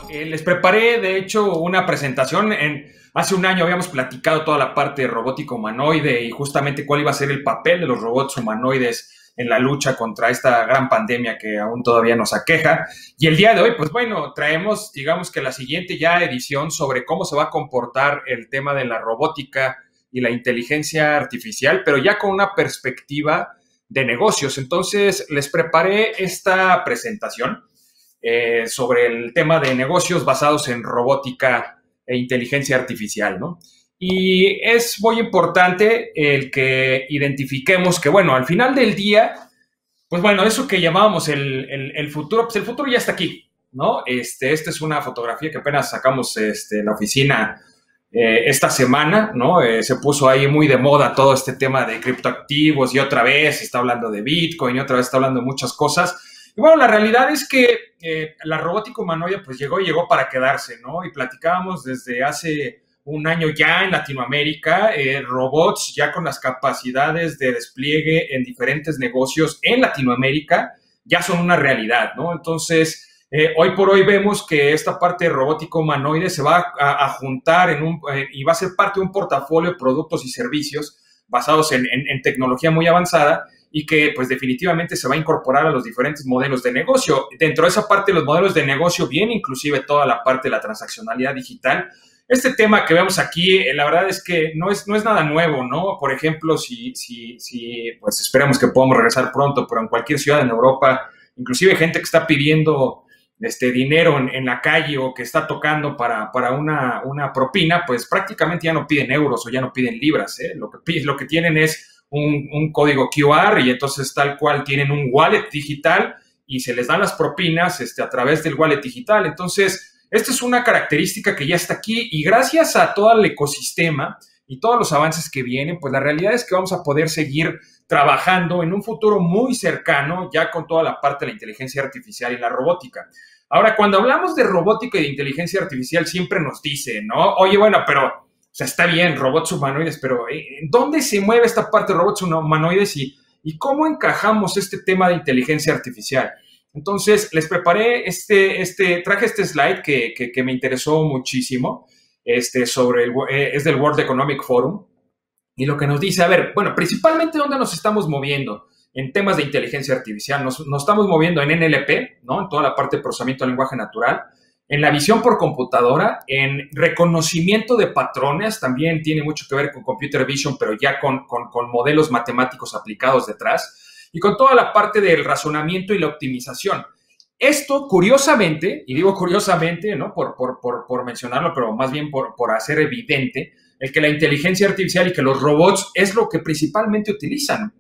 Les preparé, de hecho, una presentación. Hace un año habíamos platicado toda la parte de robótica humanoide y justamente cuál iba a ser el papel de los robots humanoides en la lucha contra esta gran pandemia que aún todavía nos aqueja. Y el día de hoy, pues bueno, traemos, digamos que la siguiente ya edición sobre cómo se va a comportar el tema de la robótica y la inteligencia artificial, pero ya con una perspectiva de negocios. Entonces, les preparé esta presentación sobre el tema de negocios basados en robótica e inteligencia artificial, ¿no? Y es muy importante el que identifiquemos que, bueno, al final del día, pues bueno, eso que llamábamos el futuro, pues el futuro ya está aquí, ¿no? Esta es una fotografía que apenas sacamos en la oficina esta semana, ¿no? Se puso ahí muy de moda todo este tema de criptoactivos y otra vez está hablando de Bitcoin y otra vez está hablando de muchas cosas. Y bueno, la realidad es que la robótica humanoide pues llegó para quedarse, ¿no? Y platicábamos desde hace un año ya en Latinoamérica, robots ya con las capacidades de despliegue en diferentes negocios en Latinoamérica ya son una realidad, ¿no? Entonces, hoy por hoy vemos que esta parte de robótica humanoide se va a juntar y va a ser parte de un portafolio de productos y servicios basados en tecnología muy avanzada y que pues definitivamente se va a incorporar a los diferentes modelos de negocio. Dentro de esa parte de los modelos de negocio viene inclusive toda la parte de la transaccionalidad digital. Este tema que vemos aquí, la verdad es que no es nada nuevo, ¿no? Por ejemplo, pues esperemos que podamos regresar pronto, pero en cualquier ciudad en Europa, inclusive gente que está pidiendo dinero en la calle o que está tocando para una propina, pues prácticamente ya no piden euros o ya no piden libras, ¿eh? Lo que tienen es un código QR y entonces tal cual tienen un wallet digital y se les dan las propinas a través del wallet digital. Entonces, esta es una característica que ya está aquí y gracias a todo el ecosistema y todos los avances que vienen, pues la realidad es que vamos a poder seguir trabajando en un futuro muy cercano ya con toda la parte de la inteligencia artificial y la robótica. Ahora, cuando hablamos de robótica y de inteligencia artificial, siempre nos dicen, ¿no? Oye, bueno, pero o sea, está bien, robots humanoides, pero ¿dónde se mueve esta parte de robots humanoides y cómo encajamos este tema de inteligencia artificial? Entonces, les preparé traje este slide que me interesó muchísimo, es del World Economic Forum, y lo que nos dice, a ver, bueno, principalmente ¿dónde nos estamos moviendo? En temas de inteligencia artificial, nos estamos moviendo en NLP, ¿no? En toda la parte de procesamiento de lenguaje natural, en la visión por computadora, en reconocimiento de patrones, también tiene mucho que ver con computer vision, pero ya con modelos matemáticos aplicados detrás, y con toda la parte del razonamiento y la optimización. Esto, curiosamente, y digo curiosamente, ¿no? Por mencionarlo, pero más bien por hacer evidente, el que la inteligencia artificial y que los robots es lo que principalmente utilizan.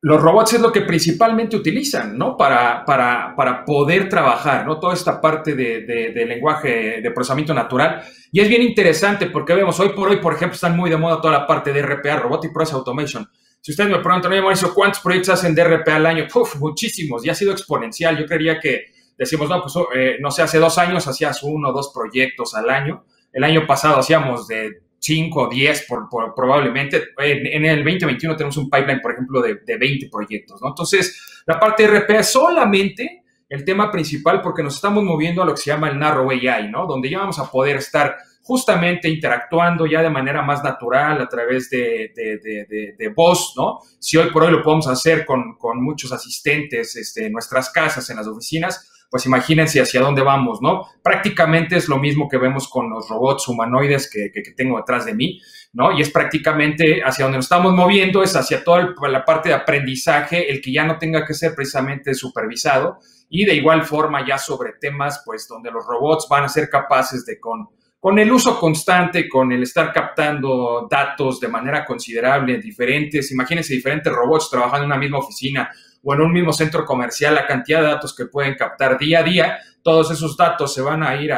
Los robots es lo que principalmente utilizan, ¿no? Para poder trabajar, ¿no? Toda esta parte de lenguaje, de procesamiento natural. Y es bien interesante porque vemos, hoy por hoy, por ejemplo, están muy de moda toda la parte de RPA, Robotic Process Automation. Si ustedes me preguntan, oye, Mauricio, ¿cuántos proyectos hacen de RPA al año? Uf, muchísimos, y ha sido exponencial. Yo creería que decimos, no, pues, no sé, hace 2 años hacías 1 o 2 proyectos al año. El año pasado hacíamos de 5 o 10 probablemente. En el 2021 tenemos un pipeline, por ejemplo, de 20 proyectos, ¿no? Entonces, la parte de RPA es solamente el tema principal porque nos estamos moviendo a lo que se llama el Narrow AI, ¿no? Donde ya vamos a poder estar justamente interactuando ya de manera más natural a través de voz, ¿no? Si hoy por hoy lo podemos hacer con muchos asistentes en nuestras casas, en las oficinas, pues imagínense hacia dónde vamos, ¿no? Prácticamente es lo mismo que vemos con los robots humanoides que tengo detrás de mí, ¿no? Y es prácticamente hacia donde nos estamos moviendo, es hacia toda la parte de aprendizaje, el que ya no tenga que ser precisamente supervisado, y de igual forma ya sobre temas, pues, donde los robots van a ser capaces de con el uso constante, con el estar captando datos de manera considerable, diferentes, imagínense diferentes robots trabajando en una misma oficina o en un mismo centro comercial, la cantidad de datos que pueden captar día a día, todos esos datos se van a ir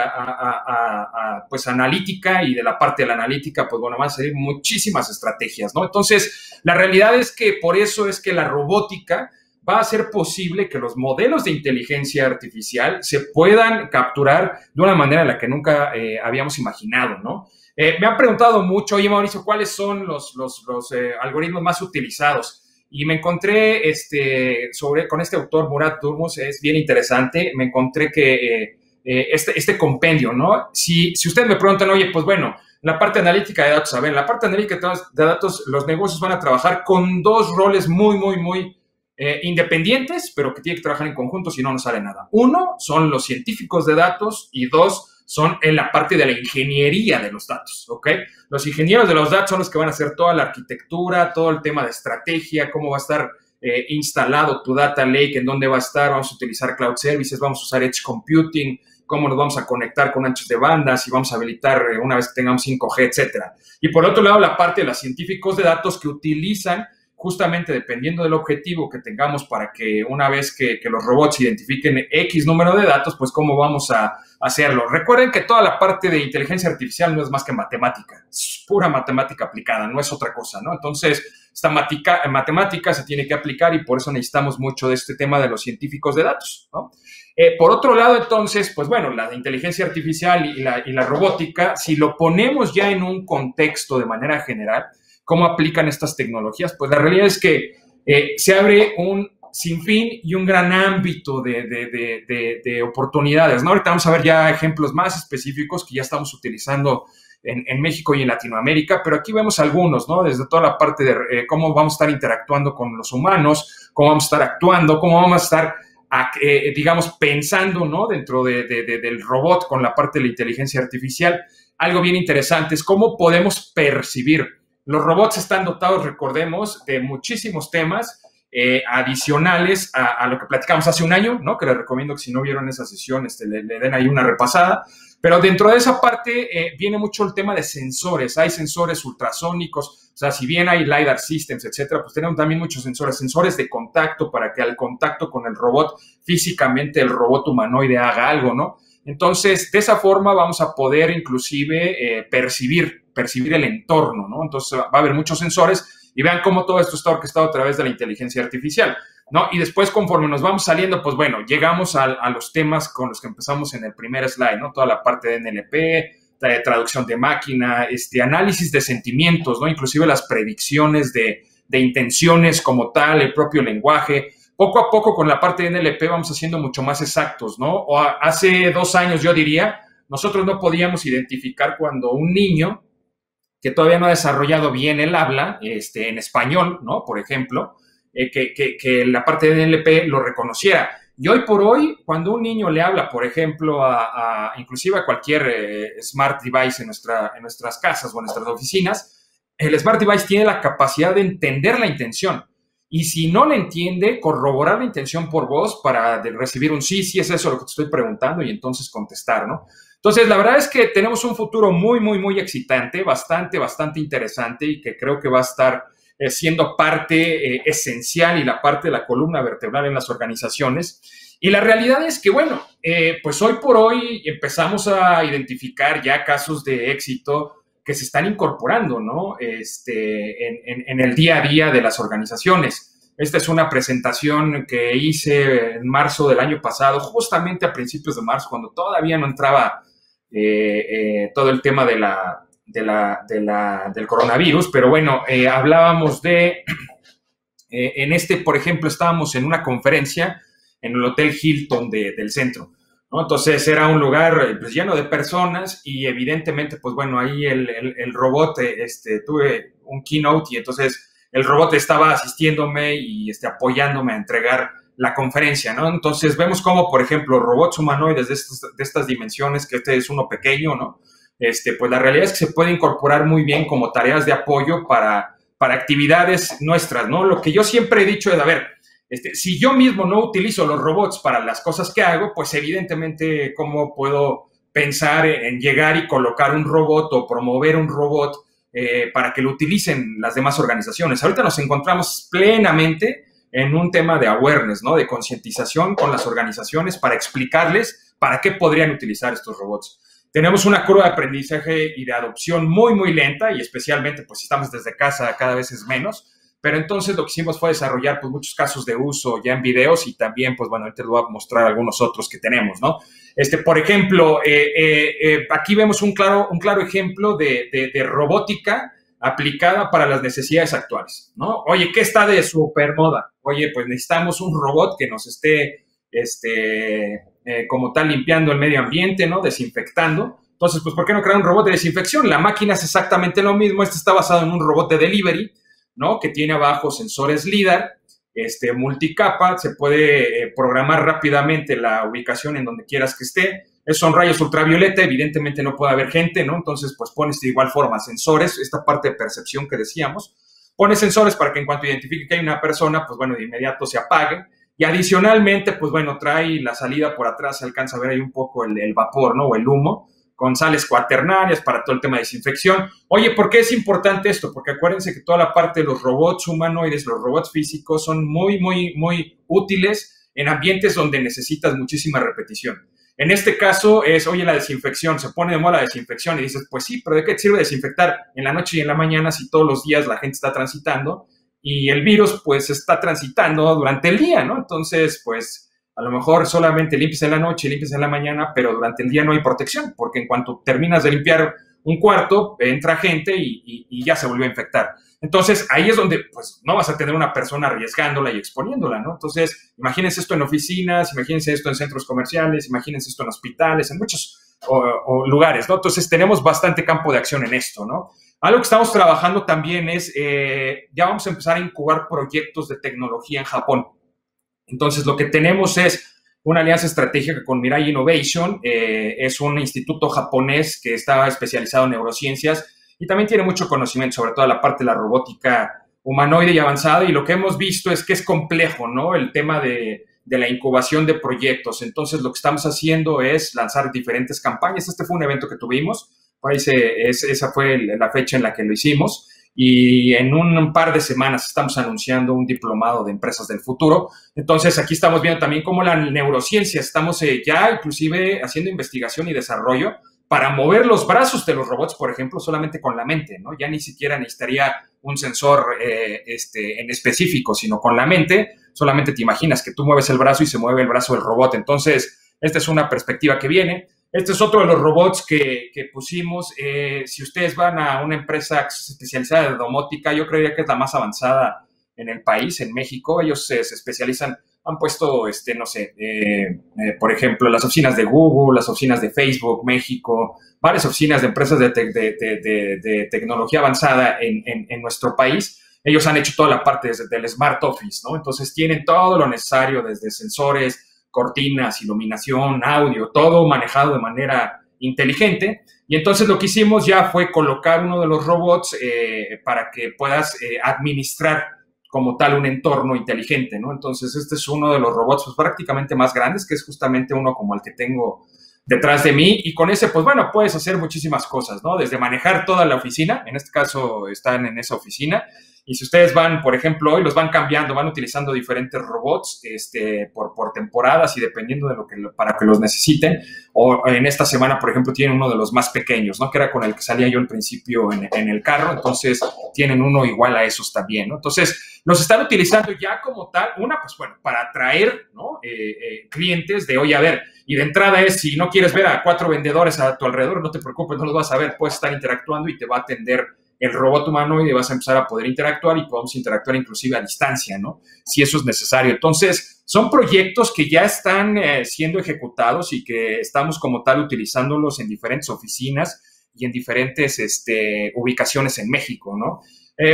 pues, analítica, y de la parte de la analítica, pues bueno, van a salir muchísimas estrategias, ¿no? Entonces, la realidad es que por eso es que la robótica va a hacer posible que los modelos de inteligencia artificial se puedan capturar de una manera en la que nunca habíamos imaginado, ¿no? Me han preguntado mucho, oye, Mauricio, ¿cuáles son los algoritmos más utilizados? y me encontré con este autor, Murat Durmuz, es bien interesante. Me encontré que este compendio, ¿no? Si ustedes me preguntan, oye, pues bueno, la parte analítica de datos, a ver, en la parte analítica de datos, los negocios van a trabajar con dos roles muy, muy, muy independientes, pero que tienen que trabajar en conjunto, si no, no sale nada. Uno son los científicos de datos y dos son en la parte de la ingeniería de los datos, ¿ok? Los ingenieros de los datos son los que van a hacer toda la arquitectura, todo el tema de estrategia, cómo va a estar instalado tu data lake, en dónde va a estar, vamos a utilizar cloud services, vamos a usar edge computing, cómo nos vamos a conectar con anchos de banda, si vamos a habilitar una vez que tengamos 5G, etcétera. Y por otro lado, la parte de los científicos de datos que utilizan justamente dependiendo del objetivo que tengamos para que una vez que los robots identifiquen X número de datos, pues cómo vamos a hacerlo. Recuerden que toda la parte de inteligencia artificial no es más que matemática, es pura matemática aplicada, no es otra cosa, ¿no? Entonces, esta matemática se tiene que aplicar y por eso necesitamos mucho de este tema de los científicos de datos, ¿no? Por otro lado, entonces, pues bueno, la inteligencia artificial y la robótica, si lo ponemos ya en un contexto de manera general, ¿cómo aplican estas tecnologías? Pues la realidad es que se abre un sinfín y un gran ámbito de oportunidades, ¿no? Ahorita vamos a ver ya ejemplos más específicos que ya estamos utilizando en México y en Latinoamérica, pero aquí vemos algunos, ¿no? Desde toda la parte de cómo vamos a estar interactuando con los humanos, cómo vamos a estar actuando, cómo vamos a estar, digamos, pensando, ¿no? Dentro del robot con la parte de la inteligencia artificial. Algo bien interesante es cómo podemos percibir. Los robots están dotados, recordemos, de muchísimos temas adicionales a lo que platicamos hace un año, ¿no? Que les recomiendo que si no vieron esa sesión, le den ahí una repasada. Pero dentro de esa parte viene mucho el tema de sensores. Hay sensores ultrasónicos, o sea, si bien hay LiDAR systems, etcétera, pues tenemos también muchos sensores de contacto para que al contacto con el robot, físicamente el robot humanoide haga algo, ¿no? Entonces, de esa forma vamos a poder inclusive percibir el entorno, ¿no? Entonces va a haber muchos sensores y vean cómo todo esto está orquestado a través de la inteligencia artificial, ¿no? Y después, conforme nos vamos saliendo, pues bueno, llegamos a los temas con los que empezamos en el primer slide, ¿no? Toda la parte de NLP, de traducción de máquina, análisis de sentimientos, ¿no? Inclusive las predicciones de intenciones como tal, el propio lenguaje. Poco a poco con la parte de NLP vamos haciendo mucho más exactos, ¿no? O hace 2 años, yo diría, nosotros no podíamos identificar cuando un niño que todavía no ha desarrollado bien el habla, en español, ¿no? Por ejemplo, que la parte de NLP lo reconociera. Y hoy por hoy, cuando un niño le habla, por ejemplo, inclusive a cualquier smart device en nuestras casas o en nuestras oficinas, el smart device tiene la capacidad de entender la intención. Y si no le entiende, corroborar la intención por voz para recibir un sí, sí es eso lo que te estoy preguntando y entonces contestar, ¿no? Entonces, la verdad es que tenemos un futuro muy, muy, muy excitante, bastante, bastante interesante y que creo que va a estar siendo parte esencial y la parte de la columna vertebral en las organizaciones. Y la realidad es que, bueno, pues hoy por hoy empezamos a identificar ya casos de éxito que se están incorporando, ¿no? En el día a día de las organizaciones. Esta es una presentación que hice en marzo del año pasado, justamente a principios de marzo, cuando todavía no entraba todo el tema del coronavirus, pero bueno, hablábamos por ejemplo, estábamos en una conferencia en el Hotel Hilton del centro, ¿no? Entonces era un lugar pues, lleno de personas y evidentemente, pues bueno, ahí el robot, tuve un keynote y entonces el robot estaba asistiéndome y apoyándome a entregar la conferencia, ¿no? Entonces vemos cómo, por ejemplo, robots humanoides de estas dimensiones, que es uno pequeño, ¿no? Pues la realidad es que se puede incorporar muy bien como tareas de apoyo para actividades nuestras, ¿no? Lo que yo siempre he dicho es, a ver, si yo mismo no utilizo los robots para las cosas que hago, pues evidentemente, ¿cómo puedo pensar en llegar y colocar un robot o promover un robot para que lo utilicen las demás organizaciones? Ahorita nos encontramos plenamente en un tema de awareness, ¿no? De concientización con las organizaciones para explicarles para qué podrían utilizar estos robots. Tenemos una curva de aprendizaje y de adopción muy, muy lenta y especialmente, pues, si estamos desde casa, cada vez es menos. Pero entonces lo que hicimos fue desarrollar, pues, muchos casos de uso ya en videos y también, pues, bueno, ahorita les voy a mostrar algunos otros que tenemos, ¿no? Por ejemplo, aquí vemos un claro ejemplo de robótica aplicada para las necesidades actuales, ¿no? Oye, ¿qué está de super moda? Oye, pues necesitamos un robot que nos esté, como tal, limpiando el medio ambiente, ¿no? Desinfectando. Entonces, pues, ¿por qué no crear un robot de desinfección? La máquina es exactamente lo mismo. Este está basado en un robot de delivery, ¿no? Que tiene abajo sensores LIDAR, multicapa, se puede programar rápidamente la ubicación en donde quieras que esté. Son rayos ultravioleta, evidentemente no puede haber gente, ¿no? Entonces, pues pones de igual forma sensores, esta parte de percepción que decíamos, pones sensores para que en cuanto identifique que hay una persona, pues bueno, de inmediato se apague. Y adicionalmente, pues bueno, trae la salida por atrás, se alcanza a ver ahí un poco el vapor, ¿no? O el humo, con sales cuaternarias para todo el tema de desinfección. Oye, ¿por qué es importante esto? Porque acuérdense que toda la parte de los robots humanoides, los robots físicos, son muy, muy, muy útiles en ambientes donde necesitas muchísima repetición. En este caso es, oye, la desinfección, se pone de moda la desinfección y dices, pues sí, pero ¿de qué te sirve desinfectar en la noche y en la mañana si todos los días la gente está transitando y el virus pues está transitando durante el día, ¿no? Entonces, pues a lo mejor solamente limpias en la noche, limpias en la mañana, pero durante el día no hay protección, porque en cuanto terminas de limpiar un cuarto, entra gente y ya se volvió a infectar. Entonces, ahí es donde, pues, no vas a tener una persona arriesgándola y exponiéndola, ¿no? Entonces, imagínense esto en oficinas, imagínense esto en centros comerciales, imagínense esto en hospitales, en muchos lugares, ¿no? Entonces, tenemos bastante campo de acción en esto, ¿no? Algo que estamos trabajando también es, ya vamos a empezar a incubar proyectos de tecnología en Japón. Entonces, lo que tenemos es una alianza estratégica con Mirai Innovation, es un instituto japonés que está especializado en neurociencias y también tiene mucho conocimiento sobre toda la parte de la robótica humanoide y avanzada, y lo que hemos visto es que es complejo, ¿no? El tema de la incubación de proyectos. Entonces, lo que estamos haciendo es lanzar diferentes campañas. Este fue un evento que tuvimos, esa fue la fecha en la que lo hicimos, y en un par de semanas estamos anunciando un diplomado de empresas del futuro. Entonces, aquí estamos viendo también cómo la neurociencia, estamos ya inclusive haciendo investigación y desarrollo para mover los brazos de los robots, por ejemplo, solamente con la mente, ¿no? Ya ni siquiera necesitaría un sensor en específico, sino con la mente, solamente te imaginas que tú mueves el brazo y se mueve el brazo del robot. Entonces, esta es una perspectiva que viene. Este es otro de los robots que pusimos. Si ustedes van a una empresa especializada de domótica, yo creería que es la más avanzada en el país, en México. Ellos se especializan, han puesto, no sé, por ejemplo, las oficinas de Google, las oficinas de Facebook, México, varias oficinas de empresas de tecnología avanzada en nuestro país. Ellos han hecho toda la parte del Smart Office, ¿no? Entonces tienen todo lo necesario, desde sensores, cortinas, iluminación, audio, todo manejado de manera inteligente. Y entonces lo que hicimos ya fue colocar uno de los robots para que puedas administrar como tal un entorno inteligente, ¿no? Entonces este es uno de los robots pues, prácticamente más grandes, que es justamente uno como el que tengo detrás de mí, y con ese, pues bueno, puedes hacer muchísimas cosas, ¿no? Desde manejar toda la oficina, en este caso están en esa oficina, y si ustedes van, por ejemplo, hoy los van cambiando, van utilizando diferentes robots por temporadas y dependiendo de para que los necesiten. O en esta semana, por ejemplo, tienen uno de los más pequeños, ¿no? Que era con el que salía yo al principio en el carro. Entonces, tienen uno igual a esos también, ¿no? Entonces, los están utilizando ya como tal, pues bueno, para atraer, ¿no? Clientes de, oye, a ver, y de entrada es, si no quieres ver a 4 vendedores a tu alrededor, no te preocupes, no los vas a ver, puedes estar interactuando y te va a atender el robot humanoide, vas a empezar a poder interactuar y podemos interactuar inclusive a distancia, ¿no? Si eso es necesario. Entonces, son proyectos que ya están siendo ejecutados y que estamos como tal utilizándolos en diferentes oficinas y en diferentes ubicaciones en México, ¿no?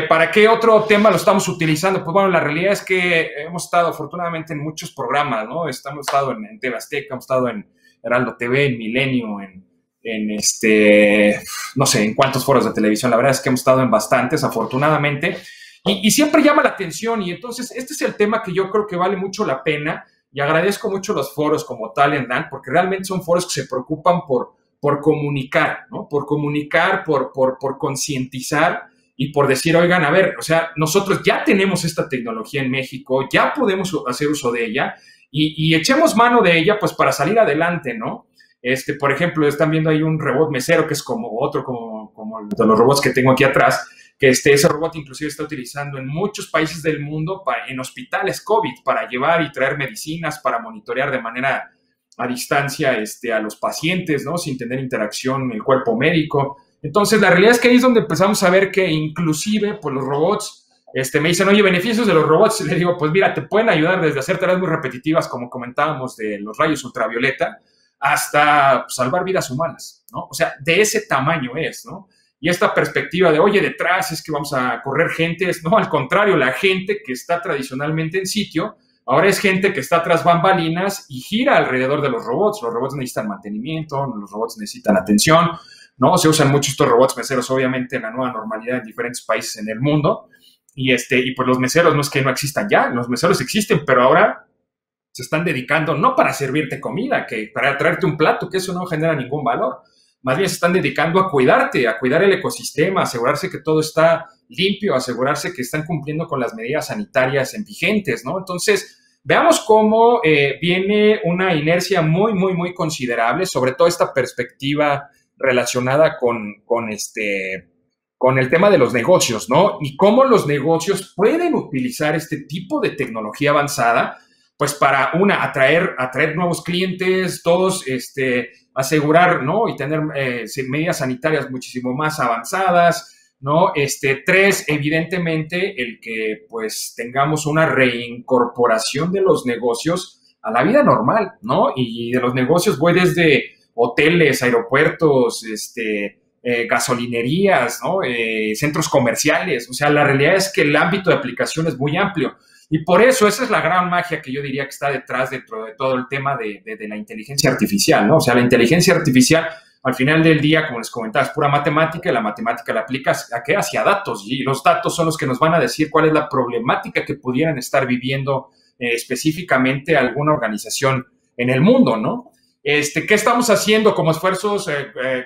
¿Para qué otro tema lo estamos utilizando? Pues bueno, la realidad es que hemos estado afortunadamente en muchos programas, ¿no? Hemos estado en TV Azteca, hemos estado en Heraldo TV, en Milenio, no sé, en cuántos foros de televisión. La verdad es que hemos estado en bastantes, afortunadamente, y siempre llama la atención. Y entonces, este es el tema que yo creo que vale mucho la pena, y agradezco mucho los foros como Talentland, porque realmente son foros que se preocupan por comunicar, ¿no? Por comunicar, por concientizar y por decir, oigan, a ver, o sea, nosotros ya tenemos esta tecnología en México, ya podemos hacer uso de ella, y echemos mano de ella, pues, para salir adelante, ¿no? Por ejemplo, están viendo ahí un robot mesero que es como el de los robots que tengo aquí atrás, que ese robot inclusive está utilizando en muchos países del mundo en hospitales COVID para llevar y traer medicinas, para monitorear de manera a distancia a los pacientes, ¿no? Sin tener interacción el cuerpo médico. Entonces, la realidad es que ahí es donde empezamos a ver que inclusive, pues los robots, me dicen, oye, beneficios de los robots. Le digo, pues mira, te pueden ayudar desde hacer tareas muy repetitivas, como comentábamos, de los rayos ultravioleta, hasta salvar vidas humanas, ¿no? O sea, de ese tamaño es, ¿no? Y esta perspectiva de, oye, detrás es que vamos a correr gente, no, al contrario, la gente que está tradicionalmente en sitio, ahora es gente que está tras bambalinas y gira alrededor de los robots. Los robots necesitan mantenimiento, los robots necesitan atención, ¿no? Se usan mucho estos robots meseros, obviamente, en la nueva normalidad en diferentes países en el mundo. Y pues los meseros no es que no existan ya, los meseros existen, pero ahora se están dedicando no para servirte comida, que para traerte un plato, que eso no genera ningún valor. Más bien se están dedicando a cuidarte, a cuidar el ecosistema, asegurarse que todo está limpio, asegurarse que están cumpliendo con las medidas sanitarias vigentes, ¿no? Entonces, veamos cómo viene una inercia muy, muy, muy considerable, sobre todo esta perspectiva relacionada con el tema de los negocios, ¿no? Y cómo los negocios pueden utilizar este tipo de tecnología avanzada, pues para, atraer nuevos clientes, dos, asegurar, ¿no? Y tener medidas sanitarias muchísimo más avanzadas, ¿no? Tres, evidentemente, el que, pues, tengamos una reincorporación de los negocios a la vida normal, ¿no? Y de los negocios voy desde hoteles, aeropuertos, gasolinerías, ¿no? Centros comerciales. O sea, la realidad es que el ámbito de aplicación es muy amplio. Y por eso esa es la gran magia que yo diría que está detrás dentro de todo el tema de la inteligencia artificial, ¿no? O sea, la inteligencia artificial, al final del día, como les comentaba, es pura matemática, y la matemática la aplicas ¿a qué? Hacia datos, y los datos son los que nos van a decir cuál es la problemática que pudieran estar viviendo específicamente alguna organización en el mundo, ¿no? ¿Qué estamos haciendo como esfuerzos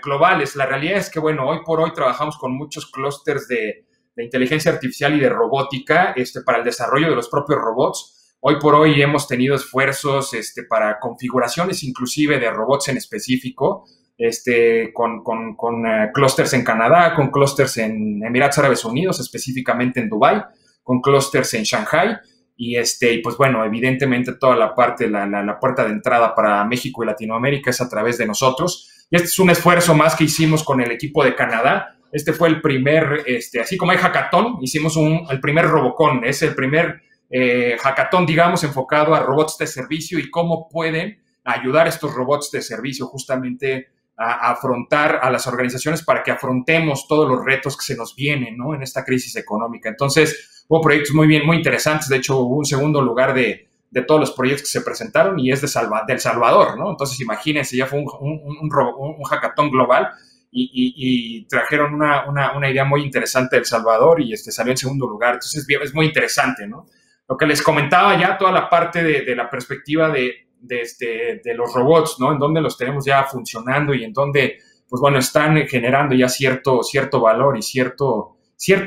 globales? La realidad es que, bueno, hoy por hoy trabajamos con muchos clústeres de inteligencia artificial y de robótica para el desarrollo de los propios robots. Hoy por hoy hemos tenido esfuerzos para configuraciones inclusive de robots en específico, con clústeres en Canadá, con clústeres en Emiratos Árabes Unidos, específicamente en Dubái, con clústeres en Shanghai. Y pues bueno, evidentemente toda la parte, la puerta de entrada para México y Latinoamérica es a través de nosotros. Y este es un esfuerzo más que hicimos con el equipo de Canadá. Fue el primer, así como hay hackathon, hicimos el primer Robocon. Es el primer hackathon, digamos, enfocado a robots de servicio y cómo pueden ayudar estos robots de servicio justamente a afrontar a las organizaciones para que afrontemos todos los retos que se nos vienen, ¿no? En esta crisis económica. Entonces, hubo proyectos muy interesantes. De hecho, hubo un segundo lugar de todos los proyectos que se presentaron y es del Salvador, ¿no? Entonces, imagínense, ya fue un hackathon global. Y trajeron una idea muy interesante de El Salvador y salió en segundo lugar. Entonces es muy interesante, ¿no? Lo que les comentaba ya, toda la parte de la perspectiva de los robots, ¿no? En donde los tenemos ya funcionando y en donde, pues bueno, están generando ya cierto valor y cierto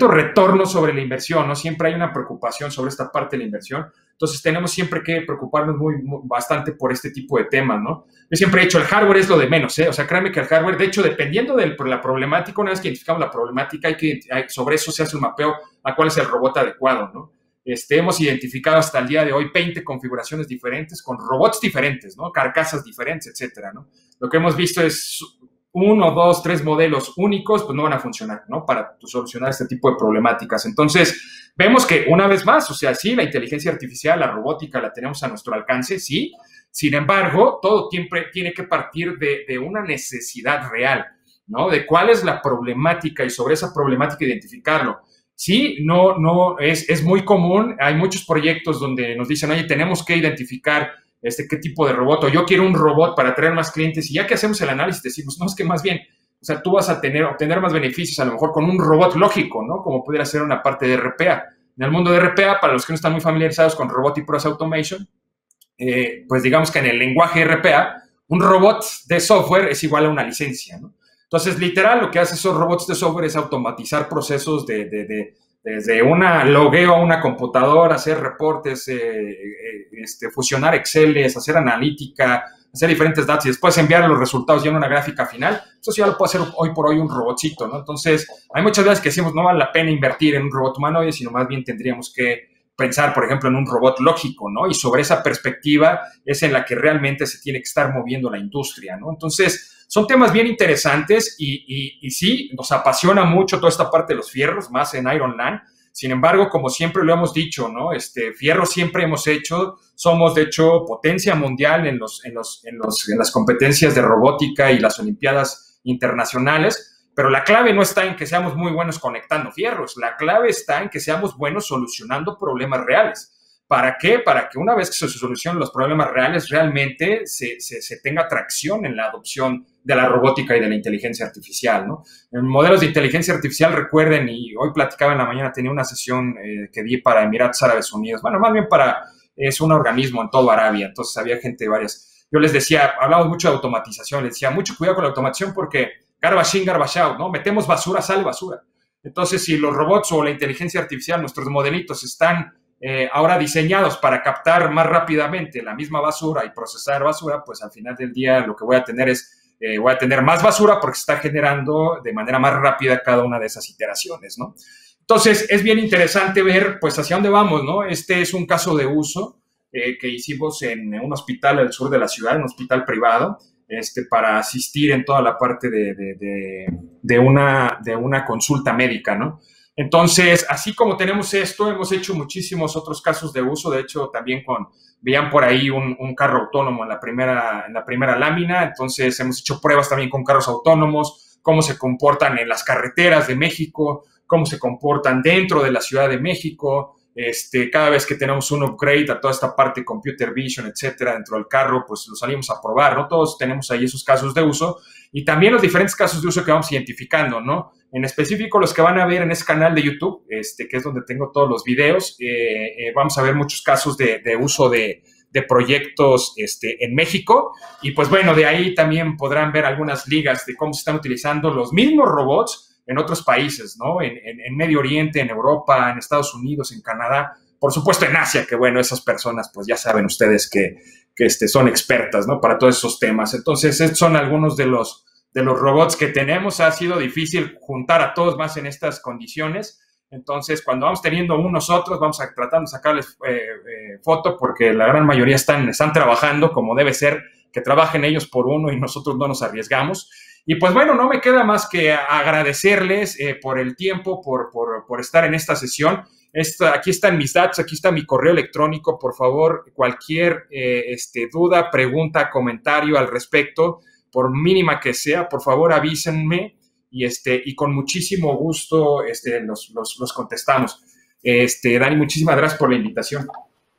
retorno sobre la inversión, ¿no? Siempre hay una preocupación sobre esta parte de la inversión. Entonces tenemos siempre que preocuparnos bastante por este tipo de temas, ¿no? Yo siempre he dicho, el hardware es lo de menos, ¿eh? O sea, créanme que el hardware, de hecho, dependiendo de la problemática, una vez que identificamos la problemática, sobre eso se hace un mapeo a cuál es el robot adecuado, ¿no? Hemos identificado hasta el día de hoy 20 configuraciones diferentes con robots diferentes, ¿no? Carcasas diferentes, etcétera, ¿no? Lo que hemos visto es 1, 2, 3 modelos únicos, pues no van a funcionar, ¿no? Para solucionar este tipo de problemáticas. Entonces, vemos que una vez más, o sea, sí, la inteligencia artificial, la robótica la tenemos a nuestro alcance, sí. Sin embargo, todo siempre tiene que partir de una necesidad real, ¿no? De cuál es la problemática y sobre esa problemática identificarlo. Sí, no, es muy común. Hay muchos proyectos donde nos dicen, oye, tenemos que identificar qué tipo de robot, o yo quiero un robot para atraer más clientes, y ya que hacemos el análisis decimos, no, es que más bien, o sea, tú vas a obtener más beneficios a lo mejor con un robot lógico, ¿no? Como pudiera ser una parte de RPA. En el mundo de RPA, para los que no están muy familiarizados con Robotic Process Automation, pues digamos que en el lenguaje RPA, un robot de software es igual a una licencia, ¿no? Entonces, literal, lo que hacen esos robots de software es automatizar procesos desde una logueo a una computadora, hacer reportes, fusionar Excel, hacer analítica, hacer diferentes datos y después enviar los resultados ya en una gráfica final. Eso sí ya lo puede hacer hoy por hoy un robotcito, ¿no? Entonces, hay muchas veces que decimos no vale la pena invertir en un robot humanoide, sino más bien tendríamos que pensar, por ejemplo, en un robot lógico, ¿no? Y sobre esa perspectiva es en la que realmente se tiene que estar moviendo la industria, ¿no? Entonces, son temas bien interesantes y sí, nos apasiona mucho toda esta parte de los fierros, más en Ironland. Sin embargo, como siempre lo hemos dicho, ¿no? Fierro siempre hemos hecho, somos de hecho potencia mundial en las competencias de robótica y las olimpiadas internacionales, pero la clave no está en que seamos muy buenos conectando fierros, la clave está en que seamos buenos solucionando problemas reales. ¿Para qué? Para que una vez que se solucionen los problemas reales, realmente se tenga tracción en la adopción de la robótica y de la inteligencia artificial, ¿no? En modelos de inteligencia artificial, recuerden, y hoy platicaba en la mañana, tenía una sesión que di para Emiratos Árabes Unidos, bueno, más bien es un organismo en todo Arabia, entonces había gente de varias. Yo les decía, hablamos mucho de automatización, les decía, mucho cuidado con la automatización porque garbage in, garbage out, ¿no? Metemos basura, sale basura. Entonces, si los robots o la inteligencia artificial, nuestros modelitos están ahora diseñados para captar más rápidamente la misma basura y procesar basura, pues al final del día lo que voy a tener voy a tener más basura porque se está generando de manera más rápida cada una de esas iteraciones, ¿no? Entonces, es bien interesante ver, pues, hacia dónde vamos, ¿no? Este es un caso de uso que hicimos en un hospital al sur de la ciudad, un hospital privado, para asistir en toda la parte de una consulta médica, ¿no? Entonces, así como tenemos esto, hemos hecho muchísimos otros casos de uso. De hecho, también veían por ahí un carro autónomo en la primera lámina. Entonces, hemos hecho pruebas también con carros autónomos, cómo se comportan en las carreteras de México, cómo se comportan dentro de la Ciudad de México. Cada vez que tenemos un upgrade a toda esta parte de computer vision, etcétera, dentro del carro, pues lo salimos a probar, ¿no? Todos tenemos ahí esos casos de uso y también los diferentes casos de uso que vamos identificando, ¿no? En específico, los que van a ver en ese canal de YouTube, que es donde tengo todos los videos, vamos a ver muchos casos de uso de proyectos en México. Y pues bueno, de ahí también podrán ver algunas ligas de cómo se están utilizando los mismos robots en otros países, ¿no? En Medio Oriente, en Europa, en Estados Unidos, en Canadá, por supuesto en Asia, que bueno, esas personas, pues ya saben ustedes que son expertas, ¿no? Para todos esos temas. Entonces, estos son algunos de los robots que tenemos. Ha sido difícil juntar a todos más en estas condiciones. Entonces, cuando vamos teniendo unos otros, vamos a tratar de sacarles foto porque la gran mayoría están trabajando como debe ser, que trabajen ellos por uno y nosotros no nos arriesgamos. Y pues bueno, no me queda más que agradecerles por el tiempo, por estar en esta sesión. Aquí están mis datos, aquí está mi correo electrónico. Por favor, cualquier duda, pregunta, comentario al respecto, por mínima que sea, por favor avísenme y con muchísimo gusto los contestamos. Dani, muchísimas gracias por la invitación.